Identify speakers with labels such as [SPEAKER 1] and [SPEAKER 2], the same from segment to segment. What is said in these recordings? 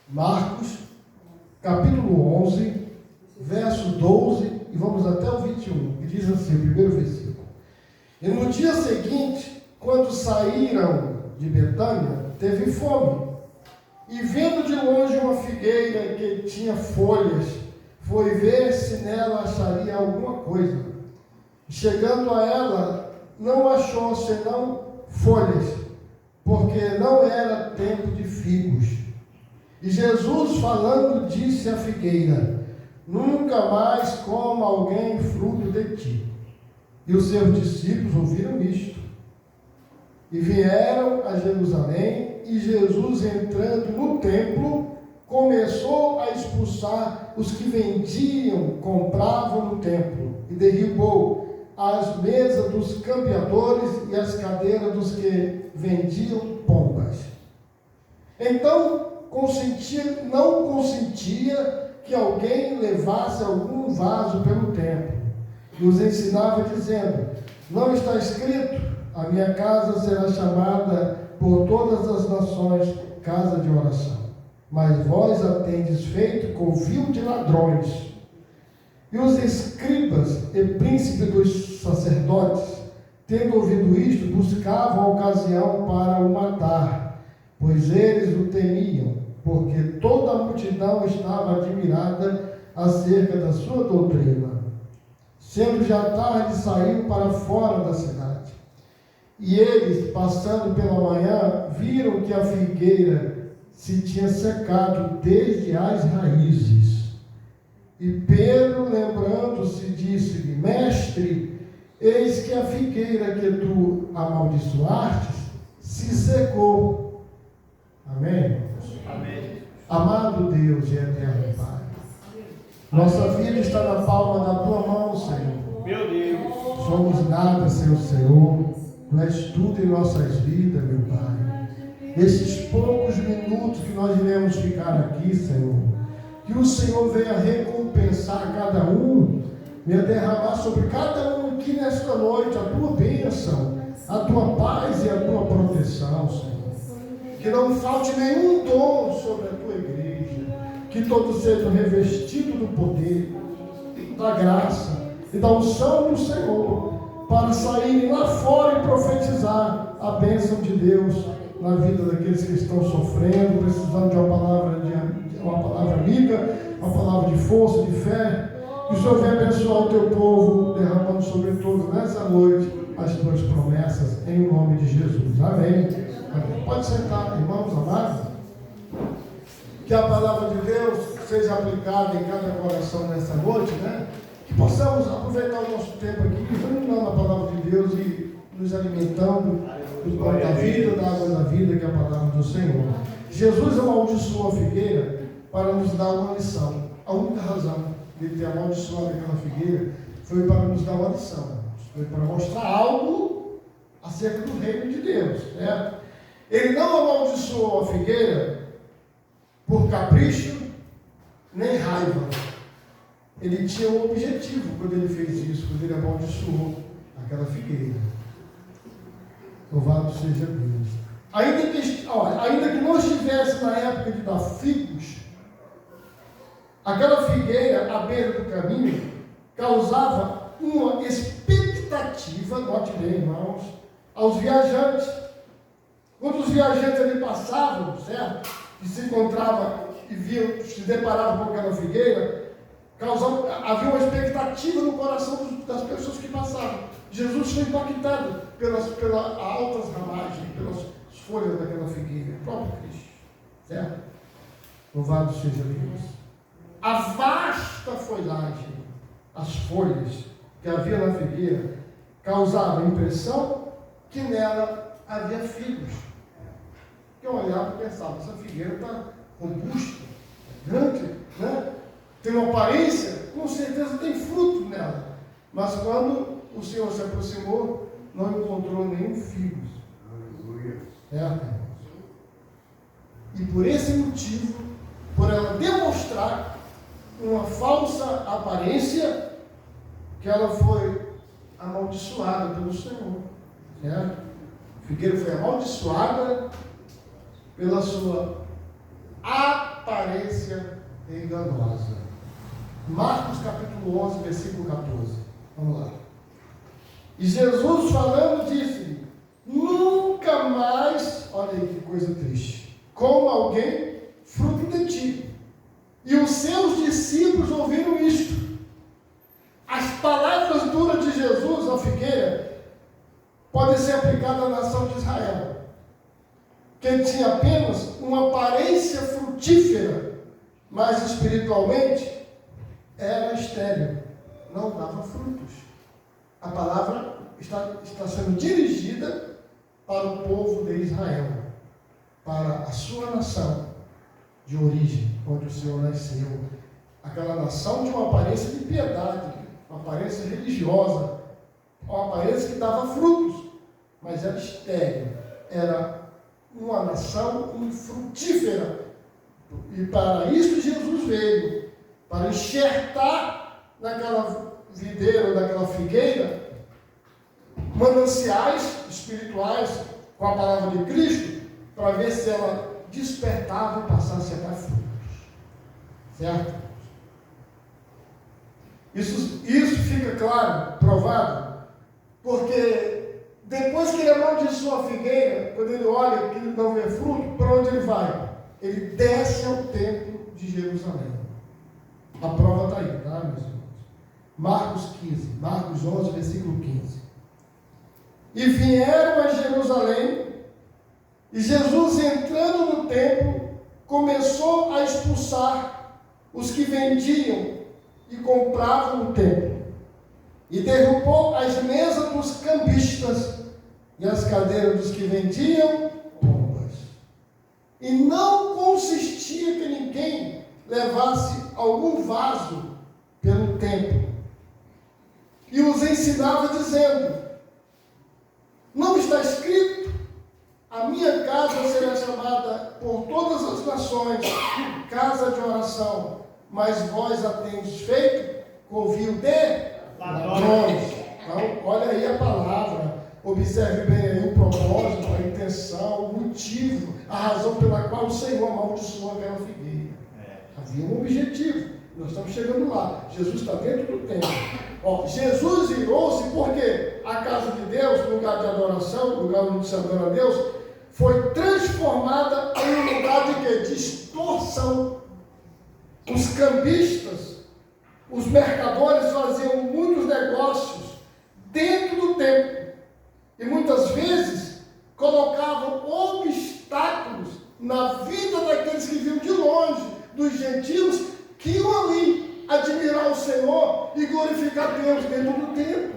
[SPEAKER 1] Marcos, capítulo 11, verso 12, e vamos até o 21, que diz assim, o primeiro versículo. E no dia seguinte, quando saíram de Betânia, teve fome. E vendo de longe uma figueira que tinha folhas, foi ver se nela acharia alguma coisa. Chegando a ela, não achou senão folhas, porque não era tempo de figos. E Jesus, falando, disse à figueira: nunca mais coma alguém fruto de ti. E os seus discípulos ouviram isto. E vieram a Jerusalém, e Jesus, entrando no templo, começou a expulsar os que vendiam, compravam no templo, e derribou as mesas dos campeadores e as cadeiras dos que vendiam pombas. Então, não consentia que alguém levasse algum vaso pelo templo. E os ensinava dizendo: não está escrito, a minha casa será chamada por todas as nações casa de oração, mas vós a tendes feito covil de ladrões. E os escribas e príncipes dos sacerdotes, tendo ouvido isto, buscavam a ocasião para o matar, pois eles o temiam, porque toda a multidão estava admirada acerca da sua doutrina. Sendo já tarde, saíram para fora da cidade. E eles, passando pela manhã, viram que a figueira se tinha secado desde as raízes. E Pedro, lembrando-se, disse-lhe: mestre, eis que a figueira que tu amaldiçoastes se secou. Amém?
[SPEAKER 2] Amém.
[SPEAKER 1] Amado Deus e eterno Pai, nossa vida está na palma da tua mão, Senhor.
[SPEAKER 2] Meu Deus.
[SPEAKER 1] Somos nada sem o Senhor. Tu és tudo em nossas vidas, meu Pai. Esses poucos minutos que nós iremos ficar aqui, Senhor, que o Senhor venha recompensar cada um, venha derramar sobre cada um aqui nesta noite a tua bênção, a tua paz e a tua proteção, Senhor. Que não falte nenhum dom sobre a tua igreja, que todos sejam revestidos do poder, da graça e da unção do Senhor, para saírem lá fora e profetizar a bênção de Deus na vida daqueles que estão sofrendo, precisando de uma palavra amiga, uma palavra de força, de fé. Que o Senhor venha abençoar o teu povo, derramando sobre todos nessa noite as tuas promessas, em nome de Jesus. Amém. Amém. Pode sentar, irmãos amados. Que a palavra de Deus seja aplicada em cada coração nessa noite, né? Que possamos aproveitar o nosso tempo aqui, examinando a palavra de Deus e nos alimentando do pão da vida, da água da vida, que é a palavra do Senhor. Jesus amaldiçoou a figueira para nos dar uma lição. A única razão de ter amaldiçoado aquela figueira foi para nos dar uma lição. Foi para mostrar algo acerca do reino de Deus, certo? Ele não amaldiçoou a figueira por capricho nem raiva. Ele tinha um objetivo quando ele fez isso, quando ele amaldiçoou aquela figueira. Louvado seja Deus. Ainda que não estivesse na época de dar figos, aquela figueira à beira do caminho causava uma expectativa, note bem, irmãos, aos viajantes. Quando os viajantes ali passavam, certo? E se encontravam e viam, se deparavam com aquela figueira, havia uma expectativa no coração das pessoas que passavam. Jesus foi impactado pelas altas ramagens, pelas folhas daquela figueira, o próprio Cristo, certo? Louvado seja Deus. A vasta folhagem, as folhas que havia na figueira, causava a impressão que nela havia figos. Eu olhava e pensava: essa figueira está robusta, grande, né? Tem uma aparência, com certeza tem fruto nela. Mas quando o Senhor se aproximou, não encontrou nenhum figo. E por esse motivo, por ela demonstrar uma falsa aparência, que ela foi amaldiçoada pelo Senhor. Certo? A figueira foi amaldiçoada pela sua aparência. aparência enganosa. Marcos capítulo 11, versículo 14. Vamos lá. E Jesus falando disse-lhe: nunca mais, olha aí que coisa triste, coma alguém fruto de ti. E os seus discípulos ouviram isto. As palavras duras de Jesus à figueira podem ser aplicadas à nação de Israel, que tinha apenas uma aparência frutífera, mas espiritualmente era estéril, não dava frutos. A palavra está sendo dirigida para o povo de Israel, para a sua nação de origem, onde o Senhor nasceu. Aquela nação de uma aparência de piedade, uma aparência religiosa, uma aparência que dava frutos, mas era estéril, era uma nação infrutífera. E para isso Jesus veio, para enxertar naquela videira, naquela figueira, mananciais espirituais com a palavra de Cristo, para ver se ela despertava e passasse a dar frutos. Certo? Isso fica claro, provado, porque depois que ele amaldiçoa a figueira, quando ele olha que ele não vê fruto, para onde ele vai? Ele desce ao templo de Jerusalém. A prova está aí, tá, meus irmãos? Marcos 11, versículo 15. E vieram a Jerusalém, e Jesus, entrando no templo, começou a expulsar os que vendiam e compravam no templo, e derrubou as mesas dos cambistas e as cadeiras dos que vendiam pombas. E não consistia que ninguém levasse algum vaso pelo templo. E os ensinava dizendo: não está escrito, a minha casa será chamada por todas as nações casa de oração, mas vós a tendes feito covil de ladrões. Então, olha aí a palavra, observe bem aí o propósito, a intenção, o motivo, a razão pela qual o Senhor amaldiçoou aquela figueira. Havia um objetivo, nós estamos chegando lá. Jesus está dentro do templo. Jesus irou-se porque a casa de Deus, lugar de adoração, lugar onde se adora a Deus, foi transformada em um lugar de quê? De extorsão. Os cambistas, os mercadores faziam muitos negócios dentro do templo e muitas vezes colocavam obstáculos na vida daqueles que vinham de longe, dos gentios, que iam ali admirar o Senhor e glorificar Deus dentro do templo.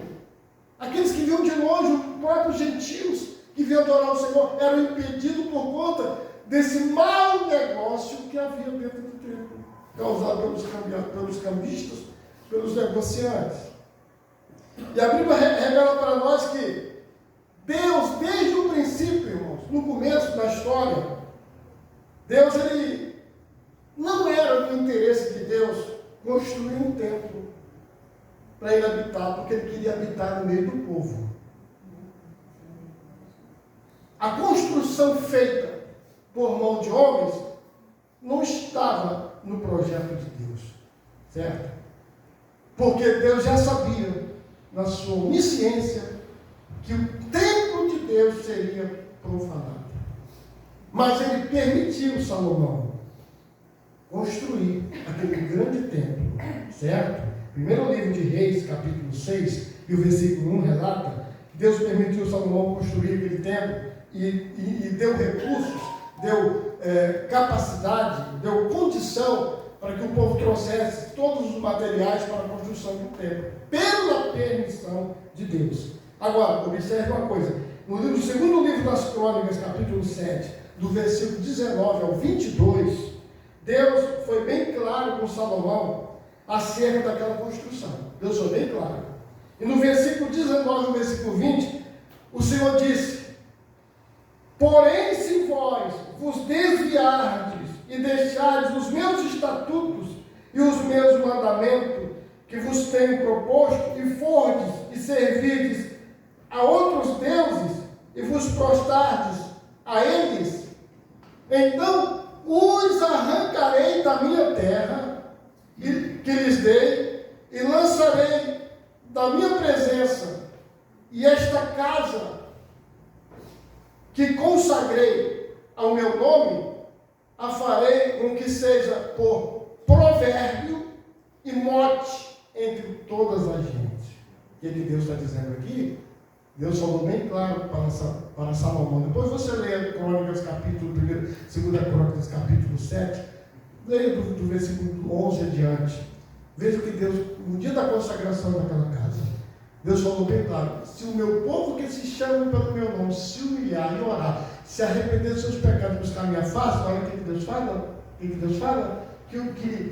[SPEAKER 1] Aqueles que vinham de longe, os próprios gentios que vinham adorar o Senhor, eram impedidos por conta desse mau negócio que havia dentro do templo, causado pelos cambistas, pelos negociantes. E a Bíblia revela para nós que Deus, desde o princípio, irmãos, no começo da história, Deus, ele não era do interesse de Deus construir um templo para ele habitar, porque ele queria habitar no meio do povo. A construção feita por mão de homens não estava no projeto de Deus, certo? Porque Deus já sabia, na sua onisciência, que o templo de Deus seria profanado. Mas ele permitiu Salomão construir aquele grande templo, certo? Primeiro livro de Reis, capítulo 6, e o versículo 1 relata que Deus permitiu Salomão construir aquele templo e deu recursos, deu capacidade, deu condição para que o povo trouxesse todos os materiais para a construção do templo, pela permissão de Deus. Agora, observe uma coisa, no segundo livro das Crônicas, capítulo 7, do versículo 19 ao 22, Deus foi bem claro com Salomão acerca daquela construção. Deus foi bem claro. E no versículo 19 e no versículo 20, o Senhor disse: porém, se vós vos desviardes e deixardes os meus estatutos e os meus mandamentos que vos tenho proposto, e fordes e servirdes a outros deuses e vos prostardes a eles, então os arrancarei da minha terra, que lhes dei, e lançarei da minha presença, e esta casa que consagrei ao meu nome, a farei com que seja por provérbio e mote entre todas as gentes. O que Deus está dizendo aqui? Deus falou bem claro para Salomão. Depois você lê Crônicas capítulo 1, 2 Crônicas capítulo 7, leia do versículo 11 adiante. Veja que Deus, no dia da consagração daquela casa, Deus falou bem claro: se o meu povo que se chama pelo meu nome se humilhar e orar, se arrepender dos seus pecados e buscar a minha face, olha o que Deus fala. O que Deus fala? Que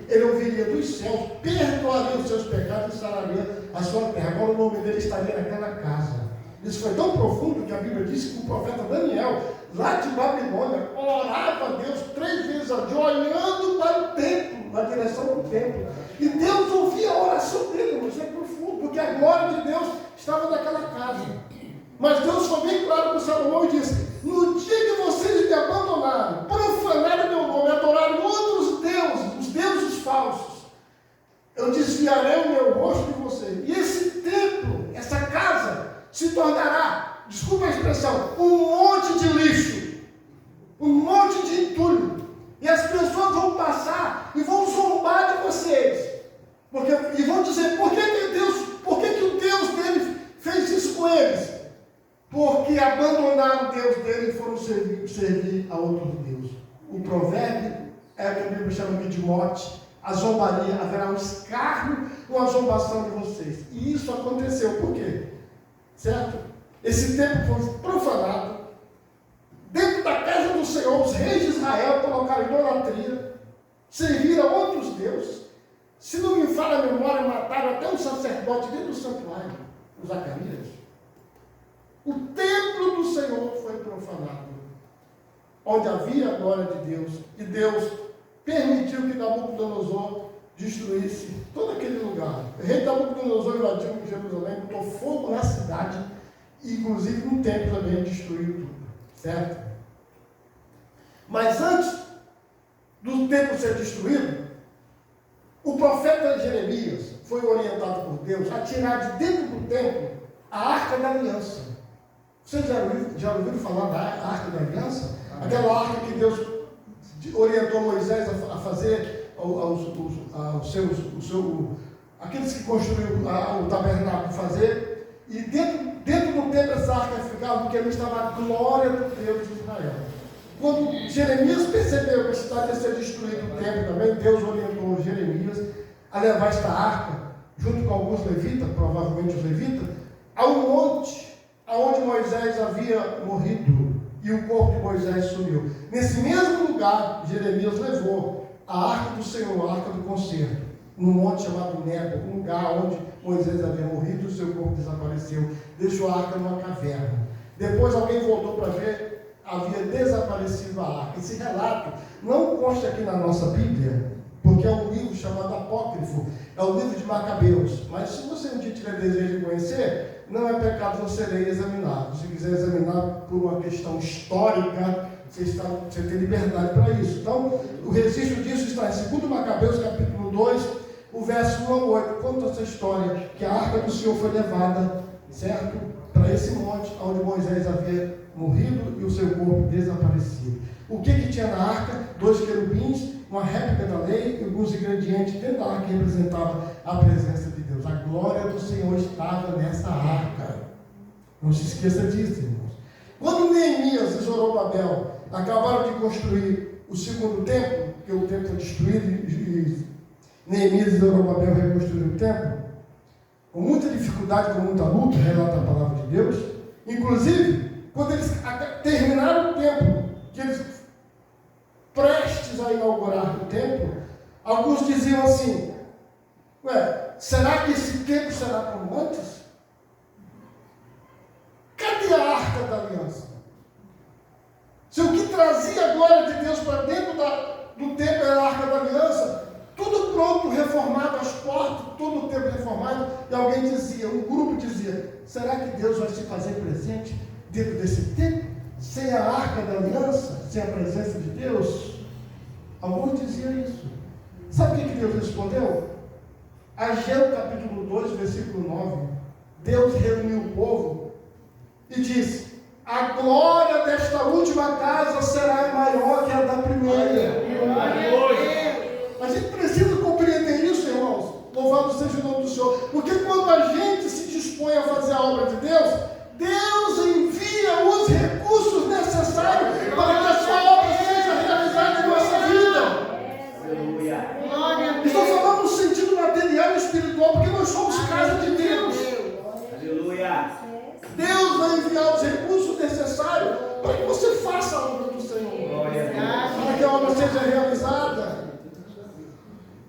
[SPEAKER 1] ele ouviria dos céus, perdoaria os seus pecados e sararia a sua terra. Agora o nome dele estaria naquela casa. Isso foi tão profundo que a Bíblia diz que o profeta Daniel, lá de Babilônia, orava a Deus 3 vezes ao dia, olhando para o templo, na direção do templo. E Deus ouvia a oração dele, mas é profundo, porque a glória de Deus estava naquela casa. Mas Deus foi bem claro com Salomão e disse: no dia que vocês me abandonarem, profanarem meu nome, adorarem outros deuses, os deuses falsos, eu desviarei o meu rosto de vocês. E esse templo, essa casa, se tornará, desculpa a expressão, um monte de lixo, um monte de entulho. E as pessoas vão passar e vão zombar de vocês. E vão dizer: por que o Deus dele fez isso com eles? Porque abandonaram o Deus dele e foram servir a outro Deus. O provérbio é o que a Bíblia chama de mote. A zombaria, haverá um escárnio, uma zombação de vocês. E isso aconteceu. Por quê? Certo? Esse templo foi profanado. Dentro da casa do Senhor, os reis de Israel colocaram idolatria, serviram a outros deuses. Se não me falha a memória, mataram até um sacerdote dentro do santuário, o Zacarias. O templo do Senhor foi profanado, onde havia a glória de Deus, e Deus permitiu que Nabucodonosor destruísse todo aquele lugar. O rei Nabucodonosor invadiu Jerusalém, botou fogo na cidade, e inclusive no templo também destruiu tudo, certo? Mas antes do templo ser destruído, o profeta Jeremias foi orientado por Deus a tirar de dentro do templo a Arca da Aliança. Vocês já ouviram falar da Arca da Aliança? Aquela arca que Deus orientou Moisés a fazer aqueles que construíram o tabernáculo fazer. E dentro do templo essa arca ficava, porque ali estava a glória do Deus de Israel. Quando Jeremias percebeu que a cidade ia ser destruída o templo também, Deus orientou Jeremias a levar esta arca, junto com alguns levitas, provavelmente os levitas, a um monte aonde Moisés havia morrido, e o corpo de Moisés sumiu. Nesse mesmo lugar, Jeremias levou a arca do Senhor, a arca do concerto, num monte chamado Nebo, um lugar onde Moisés havia morrido e o seu corpo desapareceu. Deixou a arca numa caverna. Depois alguém voltou para ver, havia desaparecido a arca. Esse relato não consta aqui na nossa Bíblia, porque é um livro chamado Apócrifo, é o livro de Macabeus. Mas se você um dia tiver desejo de conhecer, não é pecado você ler e examinar. Se quiser examinar por uma questão histórica, você tem liberdade para isso. Então, o registro disso está em 2 Macabeus, capítulo 2, o verso 1 ao 8. Conta essa história, que a arca do Senhor foi levada, certo? Para esse monte, onde Moisés havia morrido e o seu corpo desaparecido. O que tinha na arca? 2 querubins, uma réplica da lei e alguns ingredientes dentro da arca que representava a presença de Deus. A glória do Senhor estava nessa arca. Não se esqueça disso, irmãos. Quando Neemias e Zorobabel acabaram de construir o segundo templo, porque o templo foi destruído e Neemias e Zorobabel reconstruíram o templo, com muita dificuldade, com muita luta, relata a palavra de Deus. Inclusive, quando eles terminaram o templo, que eles prestes a inaugurar o templo, alguns diziam assim: será que esse templo será como antes? Cadê a Arca da Aliança? Se o que trazia a glória de Deus para dentro do templo era a Arca da Aliança, tudo pronto, reformado, as portas, todo o templo reformado, e alguém dizia, um grupo dizia: será que Deus vai se fazer presente dentro desse templo? Sem a Arca da Aliança, sem a presença de Deus? Alguns diziam isso. Sabe o que Deus respondeu? Ageu capítulo 2, versículo 9. Deus reuniu o povo e disse: a glória desta última casa será maior que a da primeira. A gente precisa compreender isso, irmãos. Louvado seja o nome do Senhor. Porque quando a gente se dispõe a fazer a obra de Deus, Deus envia os recursos necessários para que a sua obra seja realizada em nossa vida. Aleluia. Estou falando no sentido material e espiritual, porque nós somos casa de Deus.
[SPEAKER 2] Aleluia.
[SPEAKER 1] Deus vai enviar os recursos necessários para que você faça a obra do Senhor. Para que a obra seja realizada.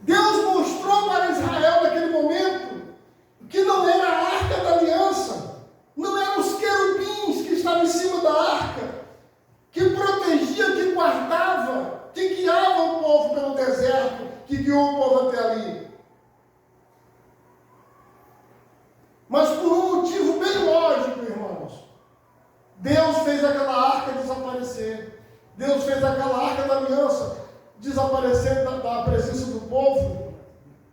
[SPEAKER 1] Deus mostrou para Israel naquele momento que não era a arca da aliança, não eram os querubins que estavam em cima da arca, que protegia, que guardava, que guiava o povo pelo deserto, que guiou o povo até ali. Mas por um motivo bem lógico, irmãos, Deus fez aquela arca desaparecer. Deus fez aquela arca da aliança desaparecer da presença do povo,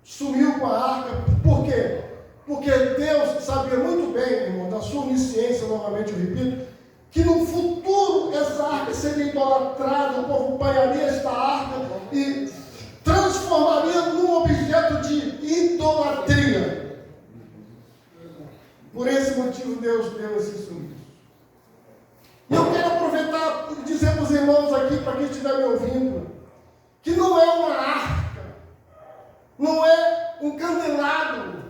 [SPEAKER 1] sumiu com a arca. Por quê? Porque Deus sabia muito bem, irmão, da sua onisciência, novamente eu repito, que no futuro essa arca seria idolatrada, o povo banharia esta arca e transformaria num objeto de idolatria. Por esse motivo Deus deu esse sumiço. E eu quero aproveitar e dizer para os irmãos aqui, para quem estiver me ouvindo, que não é uma arca, não é um candelabro,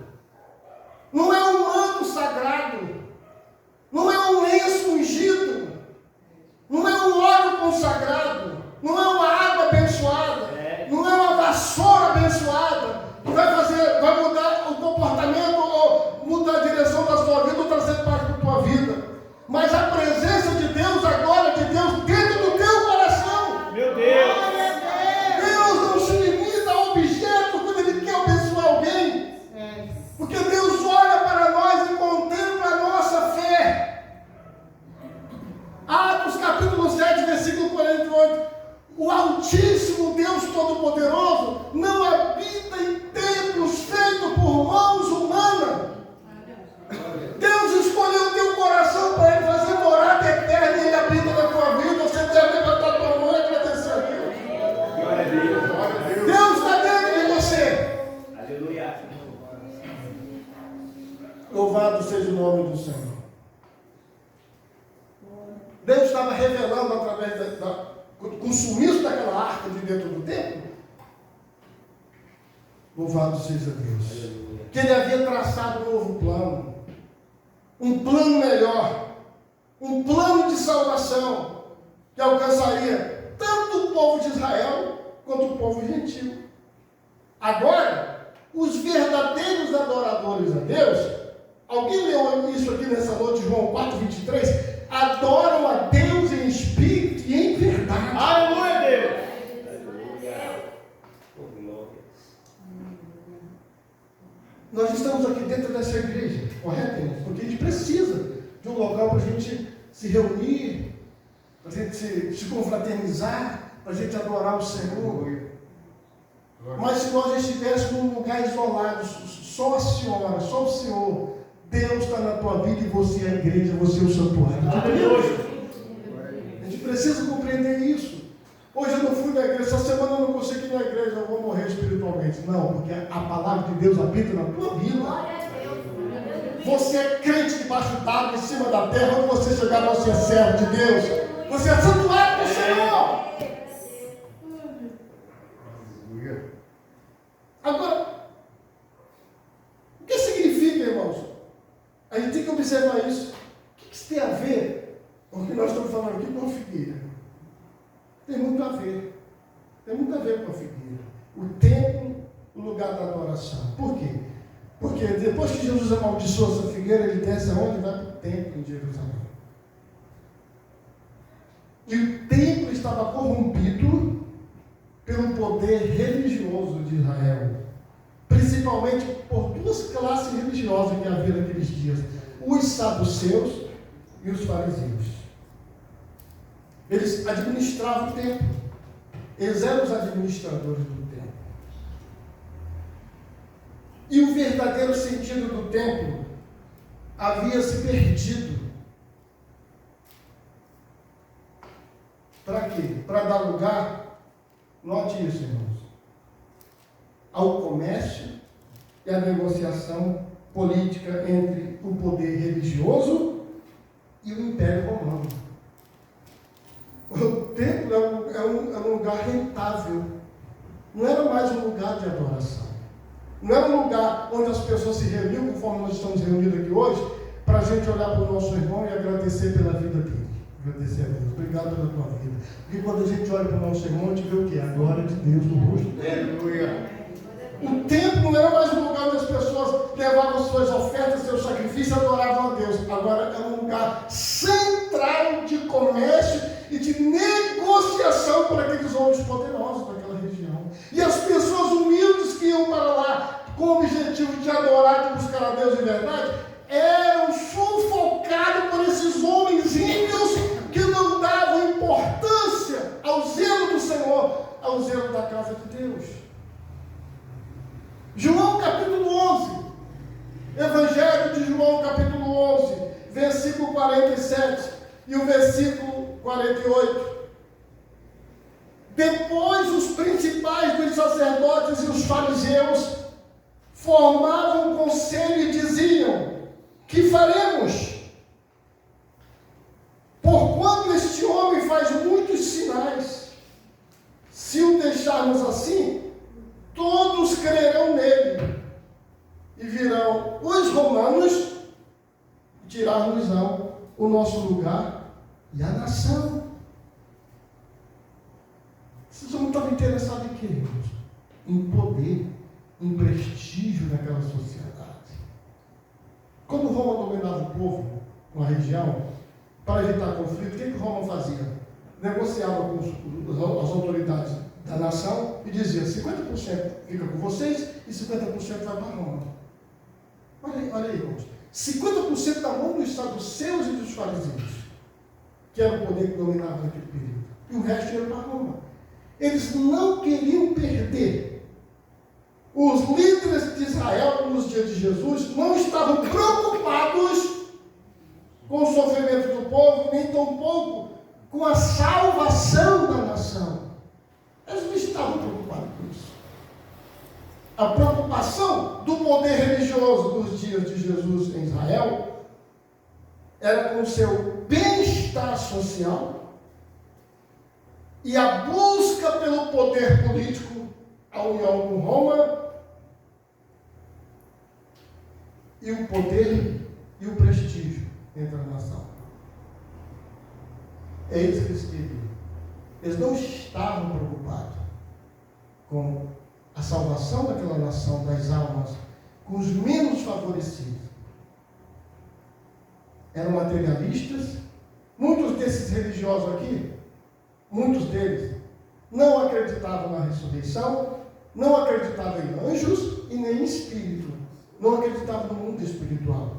[SPEAKER 1] não é um manto sagrado, não é um lenço ungido, não é um óleo consagrado, não é uma água abençoada, não é uma vassoura abençoada, que vai mudar o comportamento ou mudar a direção da sua vida ou trazer paz para a tua vida. Mas a presença de Deus, a glória de Deus dentro do teu coração.
[SPEAKER 2] Meu Deus!
[SPEAKER 1] Deus não se limita a objeto quando Ele quer abençoar alguém. Porque Deus olha para nós e contempla a nossa fé. Atos capítulo 7, versículo 48. O Altíssimo Deus Todo-Poderoso não habita em templos feitos por mãos humanas. Deus escolheu o teu coração para Ele fazer morada eterna e Ele habita na tua vida. Você deve levantar a tua mão e agradecer a Deus.
[SPEAKER 2] Glória a Deus.
[SPEAKER 1] Deus está dentro de você.
[SPEAKER 2] Aleluia.
[SPEAKER 1] Louvado seja o nome do Senhor. Deus estava revelando através com o sumiço daquela arca de dentro do templo. Louvado seja Deus. Que Ele havia traçado um novo plano. Um plano melhor. Um plano de salvação que alcançaria tanto o povo de Israel quanto o povo gentil. Agora, os verdadeiros adoradores a Deus, alguém leu isso aqui nessa noite, João 4:23? Adoram a Deus em espírito e em verdade.
[SPEAKER 2] Aleluia, Deus!
[SPEAKER 1] Nós estamos aqui dentro dessa igreja, correto, irmãos? Porque a gente precisa de um local para a gente se reunir, para a gente se confraternizar, para a gente adorar o Senhor. Mas se nós estivéssemos num lugar isolado, só a senhora, só o Senhor, Deus está na tua vida e você é a igreja, você é o santuário. A gente precisa compreender isso. Hoje eu não fui na igreja, essa semana eu não consegui ir na igreja, eu vou morrer espiritualmente. Não, porque a palavra de Deus habita na tua vida. Você é crente debaixo d'água, em cima da terra. Quando você chegar, você é servo de Deus. Você é santuário do Senhor. Agora, o que significa, irmãos? A gente tem que observar isso. O que isso tem a ver com o que nós estamos falando aqui com a figueira? Tem muito a ver. Tem muito a ver com a figueira. O templo, o lugar da adoração. Por quê? Porque depois que Jesus amaldiçoou essa figueira, ele desce aonde? Vai para o templo em Jerusalém. E o templo estava corrompido pelo poder religioso de Israel. Principalmente por duas classes religiosas que havia naqueles dias. Os saduceus e os fariseus. Eles administravam o templo. Eles eram os administradores do templo. E o verdadeiro sentido do templo havia se perdido. Para quê? Para dar lugar, note isso, irmãos, ao comércio e à negociação política entre o poder religioso e o Império Romano. O templo é um lugar rentável. Não era mais um lugar de adoração. Não era um lugar onde as pessoas se reuniam, conforme nós estamos reunidos aqui hoje, para a gente olhar para o nosso irmão e agradecer pela vida dele. Agradecer a Deus. Obrigado pela tua vida. Porque quando a gente olha para o nosso irmão, a gente vê o quê? A glória de Deus no rosto dele. O templo não era mais um lugar onde as pessoas levavam suas ofertas, seus sacrifícios e adoravam a Deus. Agora é um lugar central de comércio e de negociação para aqueles homens poderosos daquela região. E as pessoas humildes que iam para lá com o objetivo de adorar e buscar a Deus em verdade, eram sufocados por esses homens ímpios que não davam importância ao zelo do Senhor, ao zelo da casa de Deus. João capítulo 11, Evangelho de João capítulo 11, versículo 47 e o versículo 48. Depois os principais dos sacerdotes e os fariseus formavam um conselho e diziam: que faremos? Porquanto este homem faz muitos sinais. Se o deixarmos assim, todos crerão nele. E virão os romanos e tirar-nos-ão o nosso lugar e a nação. Vocês não estavam interessados em quê, irmãos? Em poder, em prestígio naquela sociedade. Quando Roma dominava o povo, uma região, para evitar conflito, o que Roma fazia? Negociava com as autoridades da nação e dizia: 50% fica com vocês e 50% vai para Roma. Olha aí, irmãos. 50% da mão dos saduceus e dos fariseus, que era o poder que dominava naquele período. E o resto ia para Roma. Eles não queriam perder. Os líderes de Israel nos dias de Jesus não estavam preocupados com o sofrimento do povo, nem tampouco com a salvação da nação. Eles não estavam preocupados com isso. A preocupação do poder religioso dos dias de Jesus em Israel era com o seu bem-estar social e a busca pelo poder político, a união com Roma, e o poder e o prestígio entre a nação. É isso que eles queriam. Eles não estavam preocupados com a salvação daquela nação, das almas, com os menos favorecidos. Eram materialistas. Muitos desses religiosos aqui, muitos deles, não acreditavam na ressurreição, não acreditavam em anjos e nem em espírito. Não acreditavam no mundo espiritual.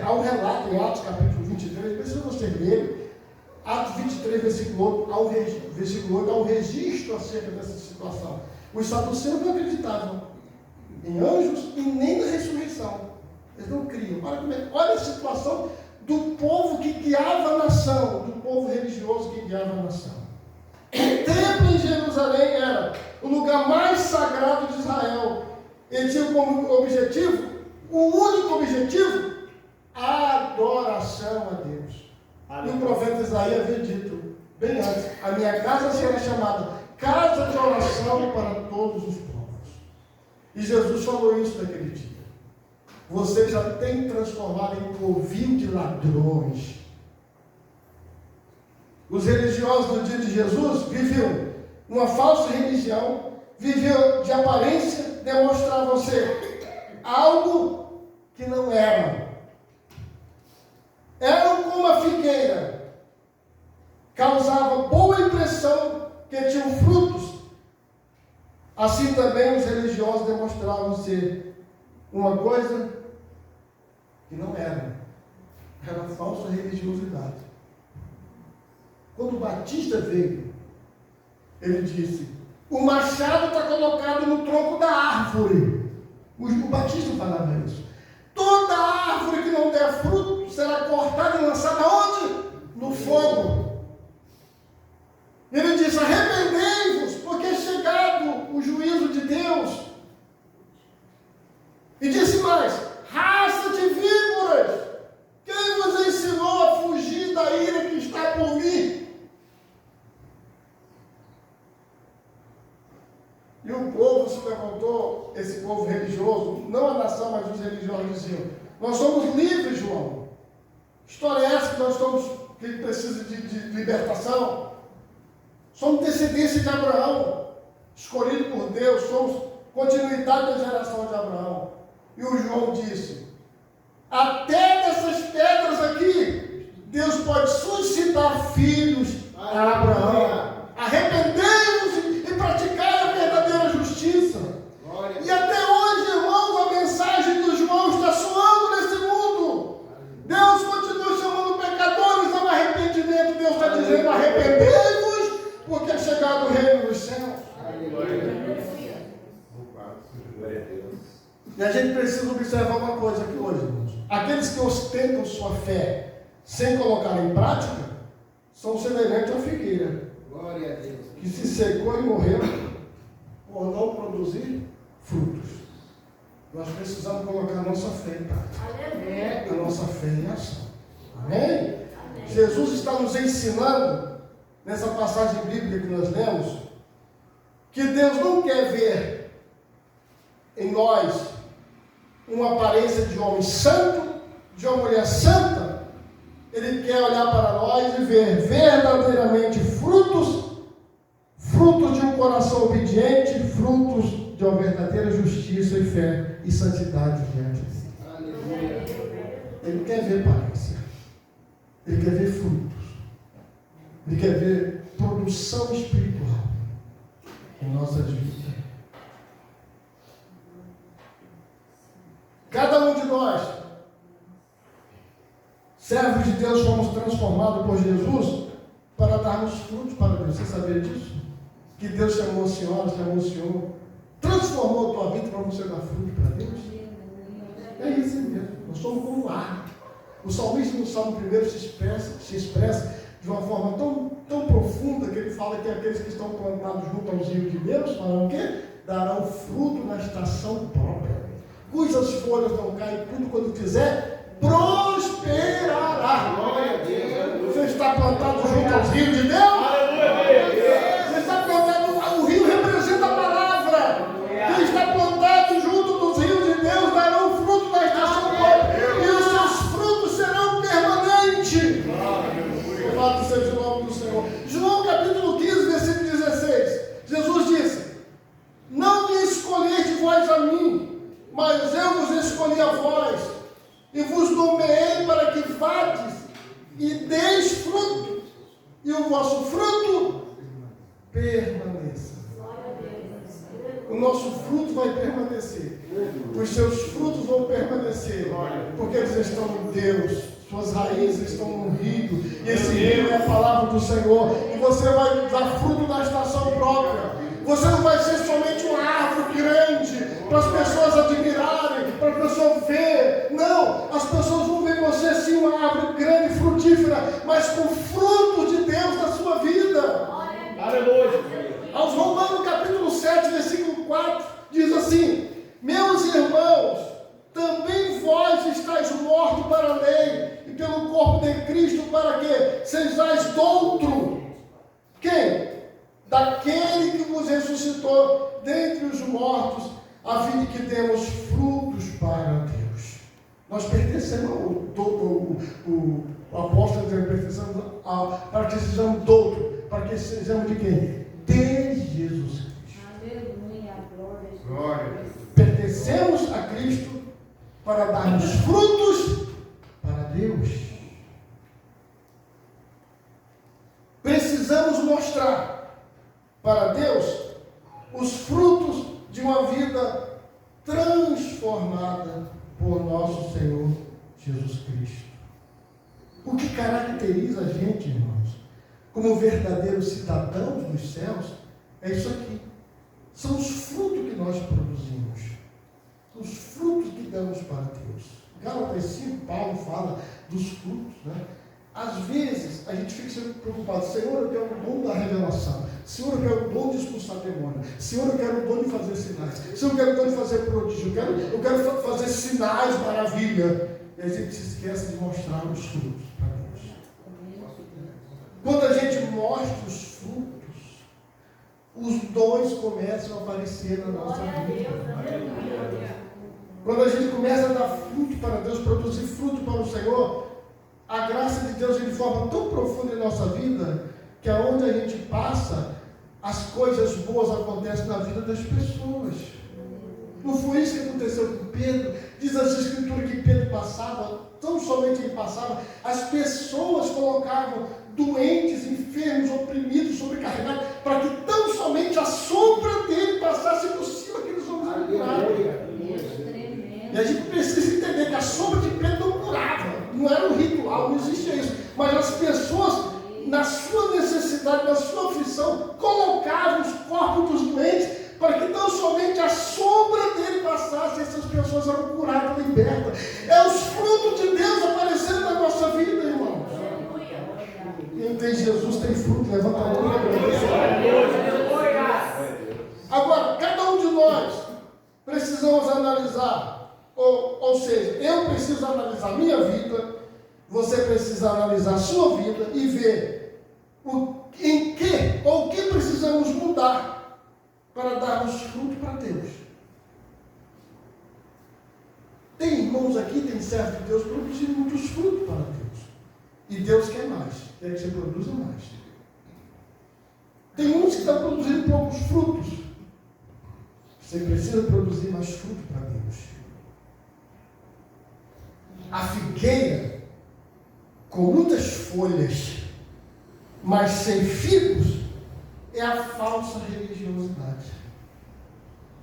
[SPEAKER 1] Há um relato em Atos capítulo 23, precisa você ler, Atos 23, versículo 8, há um registro acerca dessa situação. Os saduceus não acreditavam em anjos e nem na ressurreição. Eles não criam. Olha a situação do povo que guiava a nação, do povo religioso que guiava a nação. O templo em Jerusalém era o lugar mais sagrado de Israel. Ele tinha como objetivo, o único objetivo, a adoração a Deus. E o profeta Isaías havia dito, bem antes: a minha casa será chamada casa de oração para todos os povos. E Jesus falou isso naquele dia. Você já tem transformado em covil de ladrões. Os religiosos do dia de Jesus viviam uma falsa religião, viviam de aparência, demonstravam ser algo que não eram. Eram como a figueira, causava boa impressão que tinham frutos. Assim também os religiosos demonstravam ser uma coisa que não eram. Era a falsa religiosidade. Quando o Batista veio, ele disse: o machado está colocado no tronco da árvore. O Batista falava isso. Toda árvore que não der fruto será cortada e lançada onde? No fogo. Ele diz: arrependei-vos, porque é chegado o juízo de Deus. E disse mais: raça de víboras, quem vos ensinou a fugir da ira que está por vir? E o povo se levantou, esse povo religioso, não a nação, mas os religiosos diziam: nós somos livres, João. História é essa que nós estamos, que precisa de libertação? Somos descendência de Abraão, escolhido por Deus, somos continuidade da geração de Abraão. E o João disse: até dessas pedras aqui, Deus pode suscitar filhos a Abraão. Arrependei-vos e praticai a verdadeira justiça. Glória. E até hoje, irmãos, a mensagem do João está soando nesse mundo. Deus continua chamando pecadores ao arrependimento. Deus está dizendo: arrependei-vos, porque é chegado o reino dos céus. E a gente precisa observar uma coisa aqui hoje, irmãos. Aqueles que ostentam sua fé sem colocar em prática são semelhantes à figueira. Glória a Deus. Que se secou e morreu por não produzir frutos. Nós precisamos colocar a nossa fé em prática. A nossa fé em ação. Amém? Jesus está nos ensinando, nessa passagem bíblica que nós lemos, que Deus não quer ver em nós uma aparência de homem santo, de uma mulher santa. Ele quer olhar para nós e ver verdadeiramente frutos de um coração obediente, frutos de uma verdadeira justiça e fé e santidade diante de si. Ele não quer ver aparência, ele quer ver frutos, ele quer ver produção espiritual em nossas vidas. Cada um de nós, servos de Deus, fomos transformados por Jesus para darmos frutos para Deus. Você sabia disso? Que Deus chamou a senhora, chamou o senhor, transformou a tua vida para você dar fruto para Deus? É isso mesmo. Nós somos como árvore. O salmista no Salmo 1 se expressa de uma forma tão profunda que ele fala que aqueles que estão plantados junto aos rios de Deus farão o quê? Darão fruto na estação própria, cujas folhas não caem, tudo quando quiser, prosperará. Glória a Deus. Você está plantado junto aos rios de Deus? Aleluia. Você está plantado, o rio representa a palavra. Quem está plantado junto dos rios de Deus darão fruto na estação própria, e os seus frutos serão permanentes. Louvado seja o nome do Senhor. João capítulo 15, versículo 16. Jesus disse: não me escolheste vós a mim, mas eu vos escolhi a vós, e vos nomeei para que vades e deis fruto, e o vosso fruto permaneça. O nosso fruto vai permanecer. Os seus frutos vão permanecer, porque eles estão em Deus. Suas raízes estão no rio, e esse rio é a palavra do Senhor. E você vai dar fruto na estação própria. Você não vai ser somente uma árvore grande para as pessoas admirarem, para a pessoa ver. Não, as pessoas vão ver você sim uma árvore grande, frutífera, mas com fruto de Deus na sua vida. Aleluia. Aos Romanos capítulo 7, versículo 4, diz assim: meus irmãos, também vós estáis mortos para a lei, e pelo corpo de Cristo, para que sejais doutro. Quem? Daquele que vos ressuscitou dentre os mortos, a fim de que demos frutos para Deus. Nós pertencemos o apóstolo diz, pertencemos para que sejamos doutos, para que sejamos de quem? De Jesus Cristo. Aleluia, glória. Pertencemos a Cristo para darmos frutos para Deus. Precisamos mostrar para Deus os frutos de uma vida transformada por nosso Senhor Jesus Cristo. O que caracteriza a gente, irmãos, como verdadeiros cidadãos dos céus, é isso aqui. São os frutos que nós produzimos. os frutos que damos para Deus. Gálatas 5, Paulo fala dos frutos, né? Às vezes, a gente fica sempre preocupado. Senhor, eu quero o dom da revelação. Senhor, eu quero o dom de expulsar demônio. Senhor, eu quero o dom de fazer sinais. Senhor, eu quero o dom de fazer prodígio. Eu quero fazer sinais, maravilha. E a gente se esquece de mostrar os frutos para Deus. Quando a gente mostra os frutos, os dons começam a aparecer na nossa vida. Quando a gente começa a dar fruto para Deus, produzir fruto para o Senhor, a graça de Deus de forma tão profunda em nossa vida, que aonde a gente passa, as coisas boas acontecem na vida das pessoas. Não foi isso que aconteceu com Pedro? Diz as Escrituras que Pedro passava, tão somente ele passava, as pessoas colocavam doentes, enfermos, oprimidos, sobrecarregados, para que tão somente a sombra dele passasse por cima daqueles homens curados. E a gente precisa entender que a sombra de Pedro não curava, não era um ritual, não existia isso. Mas as pessoas, na sua necessidade, na sua aflição, colocavam os corpos dos doentes para que não somente a sombra dele passasse, essas pessoas eram curadas, libertas. É os frutos de Deus aparecendo na nossa vida, irmãos. Quem tem Jesus tem fruto, levanta a mão e agradece. Agora, cada um de nós precisamos analisar. Ou seja, eu preciso analisar a minha vida, você precisa analisar a sua vida e ver em que ou o que precisamos mudar para darmos fruto para Deus. Tem irmãos aqui, tem servos de Deus produzindo muitos frutos para Deus. E Deus quer mais, quer que você produza mais. Tem uns que estão produzindo poucos frutos. Você precisa produzir mais fruto para Deus. A figueira, com muitas folhas, mas sem figos, é a falsa religiosidade.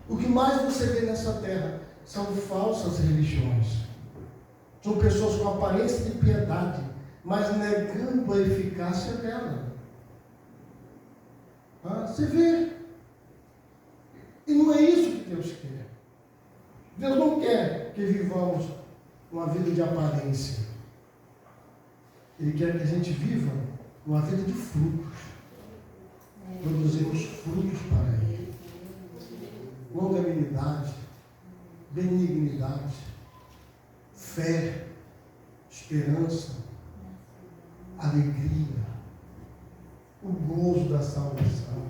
[SPEAKER 1] O que mais você vê nessa terra são falsas religiões. São pessoas com aparência de piedade, mas negando a eficácia dela. Você vê. E não é isso que Deus quer. Deus não quer que vivamos uma vida de aparência. Ele quer que a gente viva uma vida de frutos. Produzimos frutos para Ele. Longanimidade, benignidade, fé, esperança, alegria, o gozo da salvação,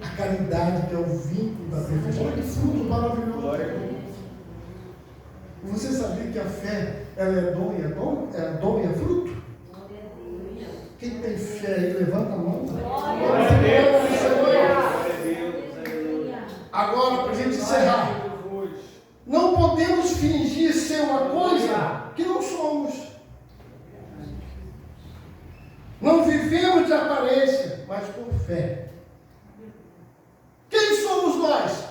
[SPEAKER 1] a caridade, que é o vínculo da perfeição. Olha que fruto maravilhoso. Você sabia que a fé, ela é dom e é fruto? Quem tem fé aí, levanta a mão. Agora, para a gente encerrar, não podemos fingir ser uma coisa que não somos. Não vivemos de aparência, mas por fé. Quem somos nós?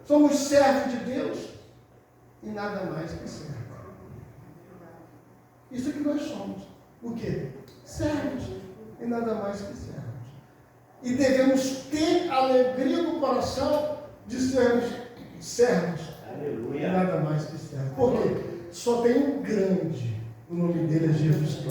[SPEAKER 1] Somos servos de Deus e nada mais que servos. Isso é que nós somos. O quê? Servos e nada mais que servos. E devemos ter alegria no coração de sermos servos. Aleluia. E nada mais que servos. Por quê? Só tem um grande. O nome dele é Jesus Cristo.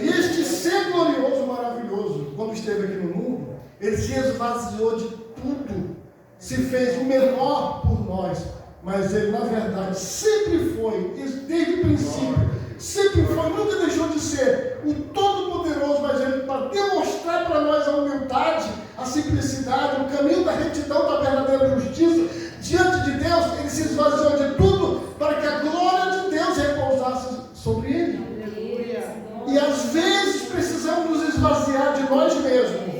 [SPEAKER 1] E este ser glorioso, maravilhoso, quando esteve aqui no mundo, ele se esvaziou de tudo. Se fez o menor por nós. Mas ele, na verdade, sempre foi, desde o princípio, sempre foi, nunca deixou de ser o Todo-Poderoso, mas ele, para demonstrar para nós a humildade, a simplicidade, o caminho da retidão, da verdadeira justiça, diante de Deus, ele se esvaziou de tudo, para que a glória de Deus repousasse sobre ele. E às vezes precisamos nos esvaziar de nós mesmos,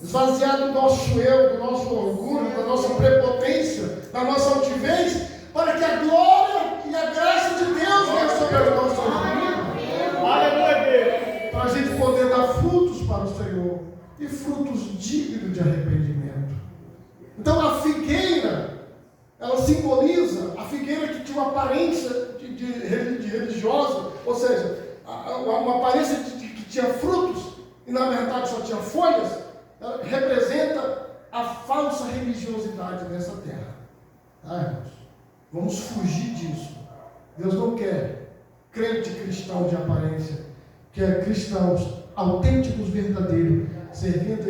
[SPEAKER 1] esvaziar do nosso eu, do nosso orgulho, da nossa prepotência, da nossa altivez, para que a glória e a graça de Deus venha sobre as nossas vidas. Aleluia! Para a gente poder dar frutos para o Senhor e frutos dignos de arrependimento. Então a figueira, ela simboliza a figueira que tinha uma aparência de religiosa, ou seja, uma aparência de que tinha frutos e na verdade só tinha folhas. Ela representa a falsa falsa religiosidade nessa terra. Irmãos, vamos fugir disso. Deus não quer crente cristão de aparência, quer cristãos autênticos, verdadeiros, servindo